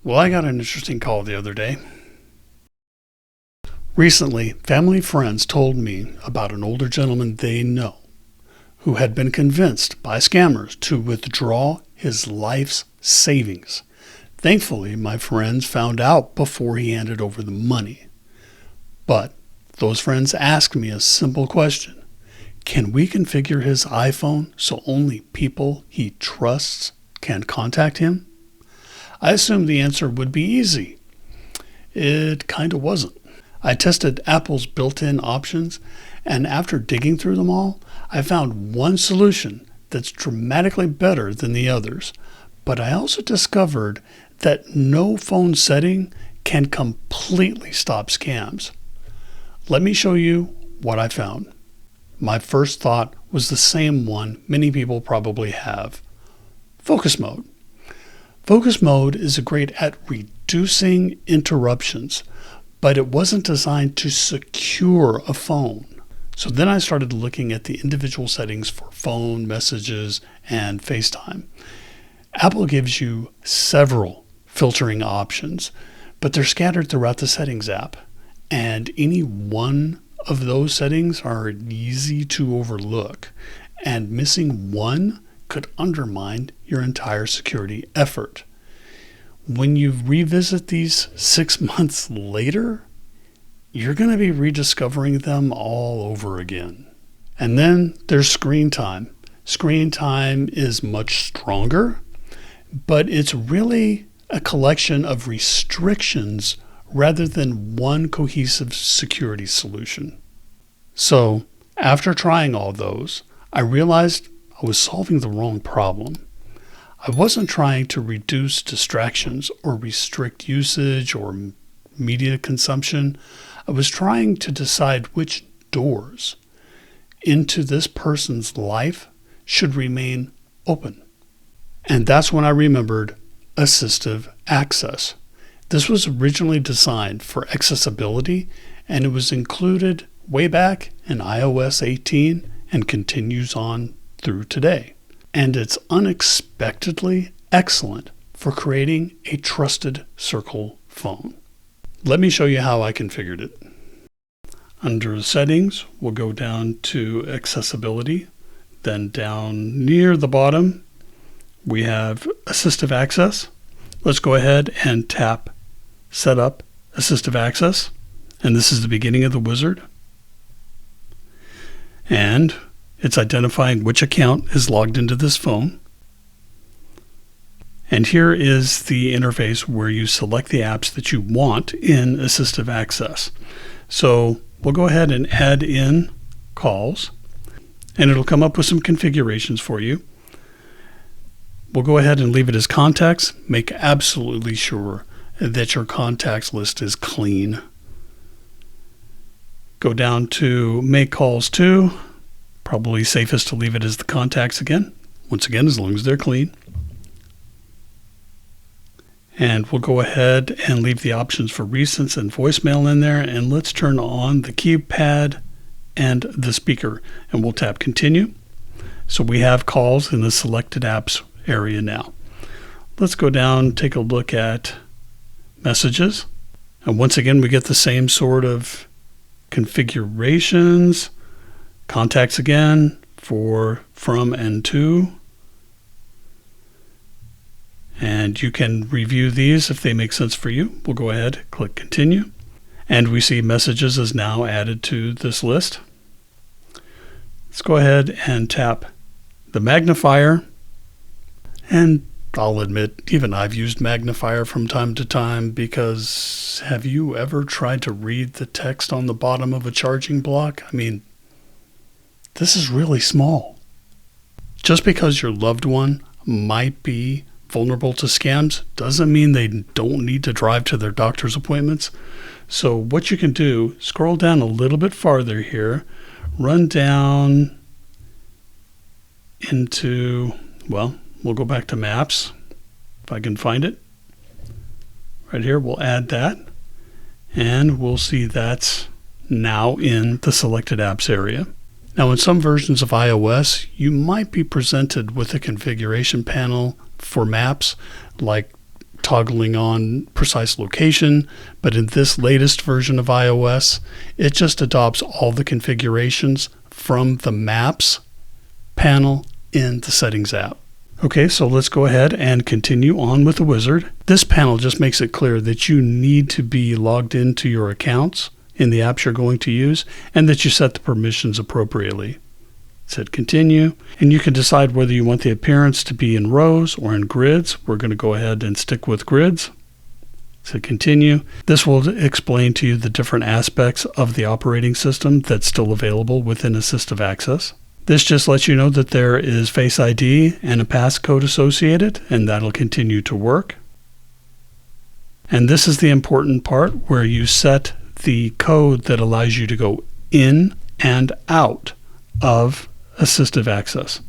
Well, I got an interesting call the other day. Recently, family friends told me about an older gentleman they know who had been convinced by scammers to withdraw his life's savings. Thankfully, my friends found out before he handed over the money. But those friends asked me a simple question. Can we configure his iPhone so only people he trusts can contact him? I assumed the answer would be easy. It kind of wasn't. I tested Apple's built-in options, and after digging through them all, I found one solution that's dramatically better than the others. But I also discovered that no phone setting can completely stop scams. Let me show you what I found. My first thought was the same one many people probably have. Focus mode. Focus mode is great at reducing interruptions, but it wasn't designed to secure a phone. So then I started looking at the individual settings for phone, messages, and FaceTime. Apple gives you several filtering options, but they're scattered throughout the settings app, and any one of those settings are easy to overlook, and missing one could undermine your entire security effort. When you revisit these 6 months later, you're going to be rediscovering them all over again. And then there's screen time. Screen time is much stronger, but it's really a collection of restrictions rather than one cohesive security solution. So, after trying all those, I realized I was solving the wrong problem. I wasn't trying to reduce distractions or restrict usage or media consumption. I was trying to decide which doors into this person's life should remain open. And that's when I remembered Assistive Access. This was originally designed for accessibility, and it was included way back in iOS 18 and continues on through today. And it's unexpectedly excellent for creating a trusted circle phone. Let me show you how I configured it. Under Settings, we'll go down to Accessibility. Then down near the bottom, we have Assistive Access. Let's go ahead and tap Set up Assistive Access. And this is the beginning of the wizard. And it's identifying which account is logged into this phone. And here is the interface where you select the apps that you want in Assistive Access. So we'll go ahead and add in calls, and it'll come up with some configurations for you. We'll go ahead and leave it as contacts. Make absolutely sure that your contacts list is clean. Go down to make calls to. Probably safest to leave it as the contacts again. Once again, as long as they're clean. And we'll go ahead and leave the options for recents and voicemail in there. And let's turn on the keypad and the speaker. And we'll tap continue. So we have calls in the selected apps area now. Let's go down, take a look at messages. And once again, we get the same sort of configurations. Contacts again for from and to. And you can review these if they make sense for you. We'll go ahead, click continue. And we see messages is now added to this list. Let's go ahead and tap the magnifier. And I'll admit, even I've used magnifier from time to time because have you ever tried to read the text on the bottom of a charging block? I mean, this is really small. Just because your loved one might be vulnerable to scams doesn't mean they don't need to drive to their doctor's appointments. So what you can do, scroll down a little bit farther here, run down into, well, we'll go back to Maps, if I can find it. Right here, we'll add that, and we'll see that's now in the selected apps area. Now, in some versions of iOS, you might be presented with a configuration panel for maps, like toggling on precise location, but in this latest version of iOS, it just adopts all the configurations from the Maps panel in the Settings app. Okay, so let's go ahead and continue on with the wizard. This panel just makes it clear that you need to be logged into your accounts in the apps you're going to use and that you set the permissions appropriately. Hit continue, and you can decide whether you want the appearance to be in rows or in grids. We're going to go ahead and stick with grids. Hit continue. This will explain to you the different aspects of the operating system that's still available within Assistive Access. This just lets you know that there is Face ID and a passcode associated, and that'll continue to work. And this is the important part where you set the code that allows you to go in and out of Assistive Access.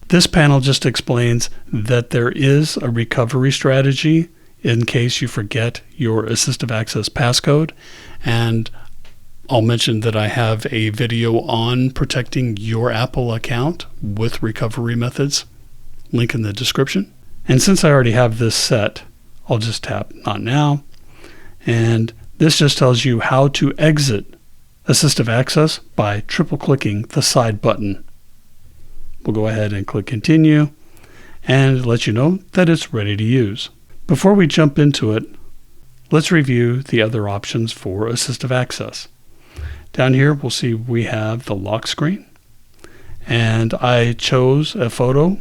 This panel just explains that there is a recovery strategy in case you forget your Assistive Access passcode, and I'll mention that I have a video on protecting your Apple account with recovery methods, link in the description. And since I already have this set, I'll just tap Not Now, and this just tells you how to exit Assistive Access by triple-clicking the side button. We'll go ahead and click Continue, and it lets you know that it's ready to use. Before we jump into it, let's review the other options for Assistive Access. Down here, we'll see we have the lock screen, and I chose a photo.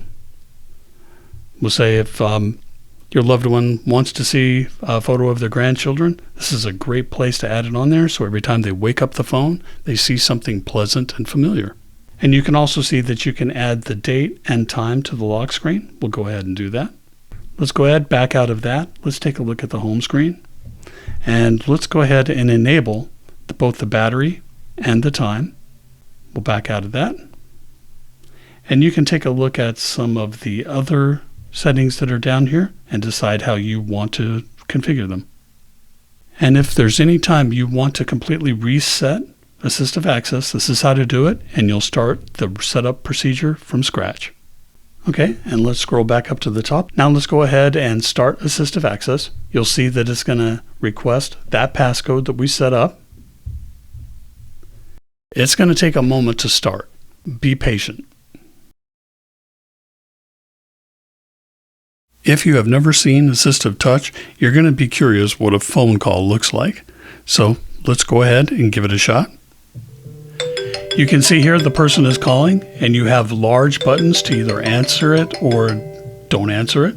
We'll say if your loved one wants to see a photo of their grandchildren, this is a great place to add it on there, so every time they wake up the phone, they see something pleasant and familiar. And you can also see that you can add the date and time to the lock screen. We'll go ahead and do that. Let's go ahead, back out of that. Let's take a look at the home screen. And let's go ahead and enable both the battery and the time. We'll back out of that. And you can take a look at some of the other settings that are down here and decide how you want to configure them. And if there's any time you want to completely reset Assistive Access, this is how to do it, and you'll start the setup procedure from scratch. Okay, and let's scroll back up to the top. Now let's go ahead and start Assistive Access. You'll see that it's going to request that passcode that we set up. It's going to take a moment to start. Be patient. If you have never seen Assistive Touch, you're going to be curious what a phone call looks like. So let's go ahead and give it a shot. You can see here the person is calling, and you have large buttons to either answer it or don't answer it.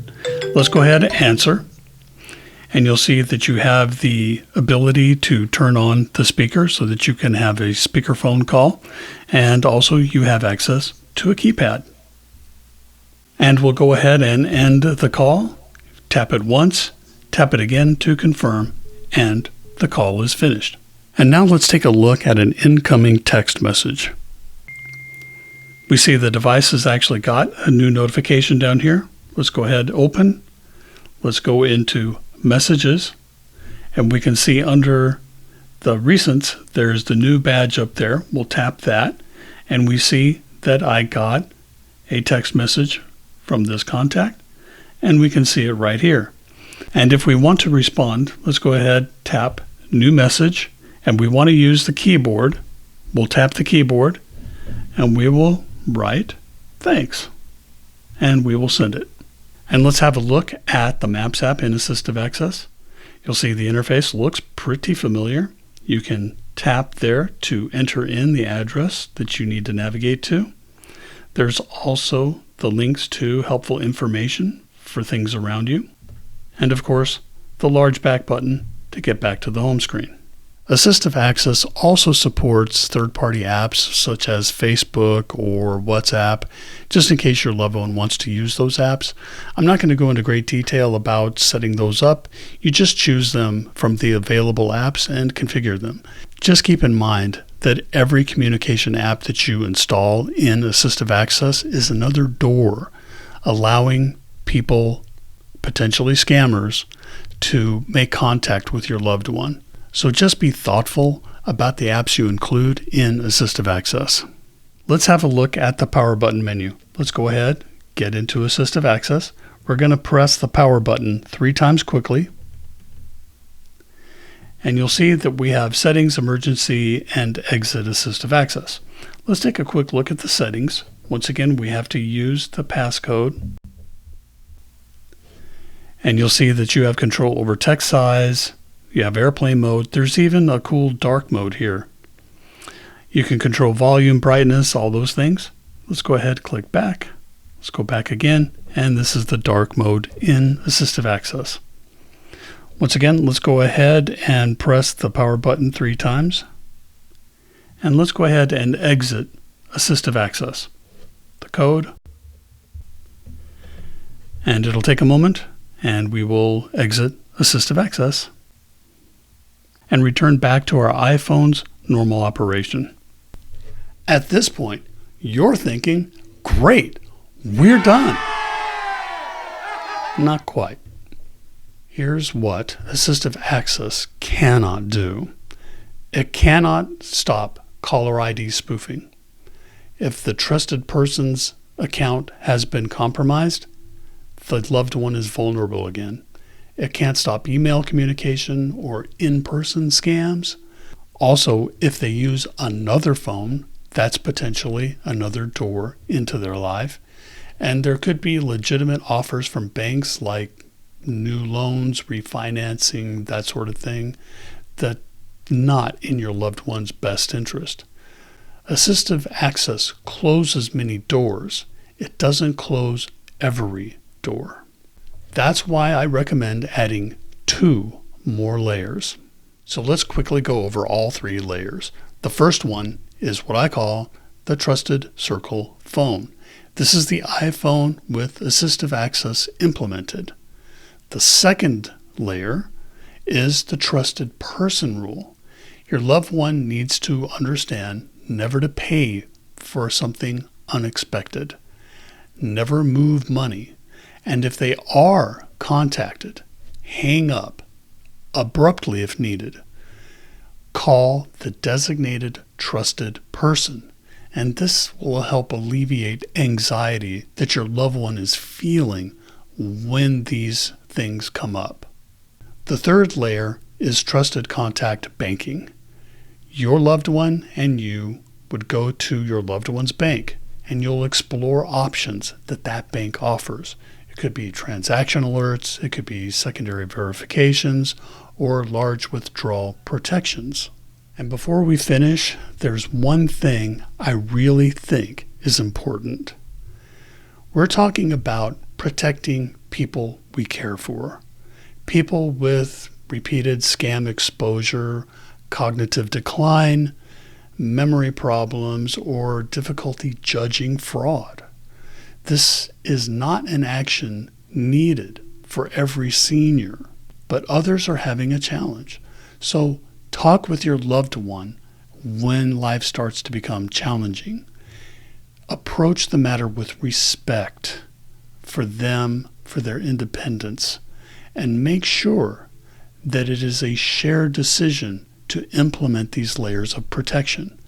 Let's go ahead and answer. And you'll see that you have the ability to turn on the speaker so that you can have a speakerphone call. And also you have access to a keypad. And we'll go ahead and end the call. Tap it once, tap it again to confirm, and the call is finished. And now let's take a look at an incoming text message. We see the device has actually got a new notification down here. Let's go ahead, open. Let's go into Messages, and we can see under the recents, there's the new badge up there. We'll tap that, and we see that I got a text message from this contact, and we can see it right here. And if we want to respond, let's go ahead, tap New Message, and we want to use the keyboard. We'll tap the keyboard, and we will write thanks, and we will send it. And let's have a look at the Maps app in Assistive Access. You'll see the interface looks pretty familiar. You can tap there to enter in the address that you need to navigate to. There's also the links to helpful information for things around you. And of course, the large back button to get back to the home screen. Assistive Access also supports third-party apps such as Facebook or WhatsApp, just in case your loved one wants to use those apps. I'm not going to go into great detail about setting those up. You just choose them from the available apps and configure them. Just keep in mind that every communication app that you install in Assistive Access is another door allowing people, potentially scammers, to make contact with your loved one. So just be thoughtful about the apps you include in Assistive Access. Let's have a look at the power button menu. Let's go ahead, get into Assistive Access. We're going to press the power button 3 times quickly. And you'll see that we have Settings, Emergency, and Exit Assistive Access. Let's take a quick look at the settings. Once again, we have to use the passcode. And you'll see that you have control over text size. You have airplane mode. There's even a cool dark mode here. You can control volume, brightness, all those things. Let's go ahead, click back. Let's go back again. And this is the dark mode in Assistive Access. Once again, let's go ahead and press the power button 3 times. And let's go ahead and exit Assistive Access. The code. And it'll take a moment, and we will exit Assistive Access and return back to our iPhone's normal operation. At this point, you're thinking, great, we're done. Not quite. Here's what Assistive Access cannot do. It cannot stop caller ID spoofing. If the trusted person's account has been compromised, the loved one is vulnerable again. It can't stop email communication or in-person scams. Also, if they use another phone, that's potentially another door into their life. And there could be legitimate offers from banks like new loans, refinancing, that sort of thing, that's not in your loved one's best interest. Assistive Access closes many doors. It doesn't close every door. That's why I recommend adding 2 more layers. So let's quickly go over all 3 layers. The first one is what I call the Trusted Circle phone. This is the iPhone with Assistive Access implemented. The second layer is the Trusted Person rule. Your loved one needs to understand never to pay for something unexpected. Never move money. And if they are contacted, hang up abruptly if needed. Call the designated trusted person. And this will help alleviate anxiety that your loved one is feeling when these things come up. The third layer is Trusted Contact Banking. Your loved one and you would go to your loved one's bank, and you'll explore options that that bank offers. It could be transaction alerts, it could be secondary verifications, or large withdrawal protections. And before we finish, there's one thing I really think is important. We're talking about protecting people we care for. People with repeated scam exposure, cognitive decline, memory problems, or difficulty judging fraud. This is not an action needed for every senior, but others are having a challenge. So talk with your loved one when life starts to become challenging. Approach the matter with respect for them, for their independence, and make sure that it is a shared decision to implement these layers of protection.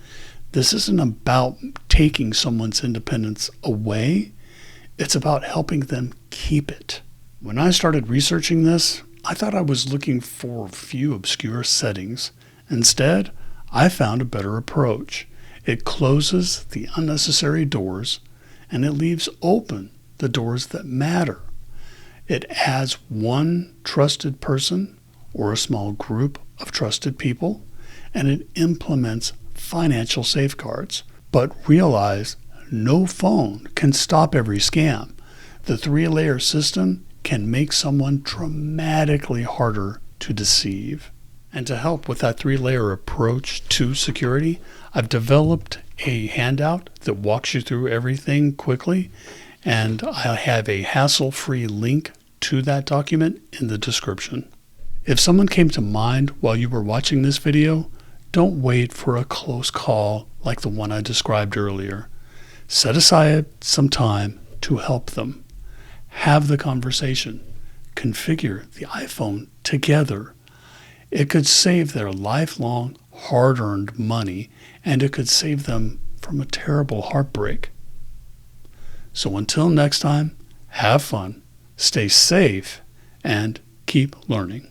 This isn't about taking someone's independence away. It's about helping them keep it. When I started researching this, I thought I was looking for a few obscure settings. Instead, I found a better approach. It closes the unnecessary doors, and it leaves open the doors that matter. It adds one trusted person or a small group of trusted people, and it implements financial safeguards. But realize no phone can stop every scam. The 3-layer system can make someone dramatically harder to deceive. And to help with that 3-layer approach to security, I've developed a handout that walks you through everything quickly, and I have a hassle-free link to that document in the description. If someone came to mind while you were watching this video, don't wait for a close call like the one I described earlier. Set aside some time to help them. Have the conversation. Configure the iPhone together. It could save their lifelong, hard-earned money, and it could save them from a terrible heartbreak. So until next time, have fun, stay safe, and keep learning.